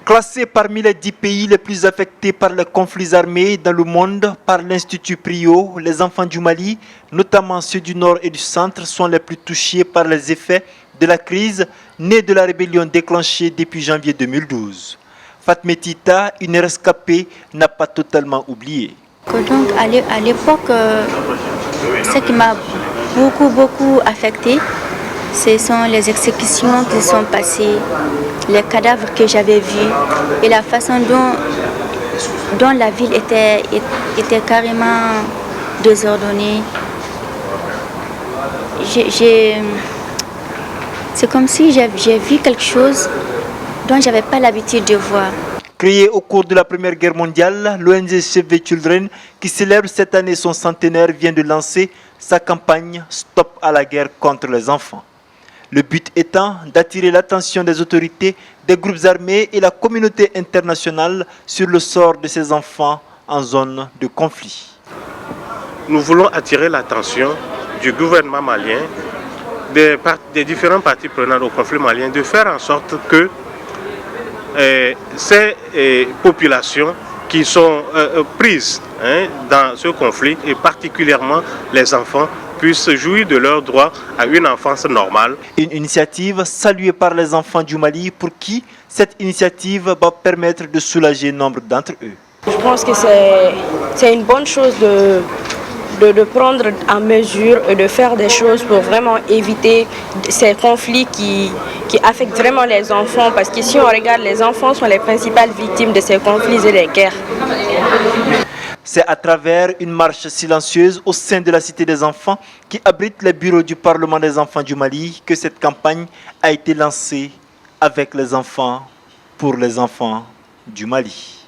Classé parmi les 10 pays les plus affectés par les conflits armés dans le monde par l'Institut PRIO, les enfants du Mali, notamment ceux du nord et du centre, sont les plus touchés par les effets de la crise née de la rébellion déclenchée depuis janvier 2012. Fatmetita, une rescapée, n'a pas totalement oublié. Donc à l'époque, ce qui m'a beaucoup affecté, ce sont les exécutions qui sont passées, les cadavres que j'avais vus et la façon dont la ville était carrément désordonnée. C'est comme si j'ai vu quelque chose dont je n'avais pas l'habitude de voir. Créée au cours de la Première Guerre mondiale, l'ONG Save the Children, qui célèbre cette année son centenaire, vient de lancer sa campagne Stop à la guerre contre les enfants. Le but étant d'attirer l'attention des autorités, des groupes armés et la communauté internationale sur le sort de ces enfants en zone de conflit. Nous voulons attirer l'attention du gouvernement malien, des différents parties prenantes au conflit malien, de faire en sorte que ces populations qui sont prises dans ce conflit, et particulièrement les enfants, puissent jouir de leurs droits à une enfance normale. Une initiative saluée par les enfants du Mali pour qui cette initiative va permettre de soulager nombre d'entre eux. Je pense que c'est une bonne chose de prendre en mesure et de faire des choses pour vraiment éviter ces conflits qui affectent vraiment les enfants, parce que si on regarde, les enfants sont les principales victimes de ces conflits et des guerres. C'est à travers une marche silencieuse au sein de la Cité des enfants qui abrite les bureaux du Parlement des enfants du Mali que cette campagne a été lancée avec les enfants pour les enfants du Mali.